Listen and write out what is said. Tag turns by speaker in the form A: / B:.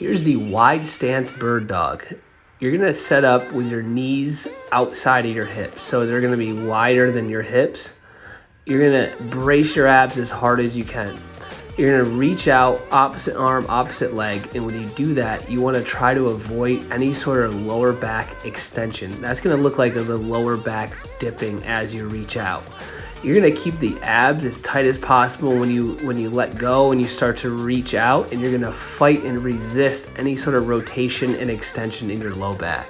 A: Here's the wide stance bird dog. You're gonna set up with your knees outside of your hips. So they're gonna be wider than your hips. You're gonna brace your abs as hard as you can. You're gonna reach out, opposite arm, opposite leg. And when you do that, you wanna try to avoid any sort of lower back extension. That's gonna look like the lower back dipping as you reach out. You're gonna keep the abs as tight as possible when you let go and you start to reach out, and you're gonna fight and resist any sort of rotation and extension in your low back.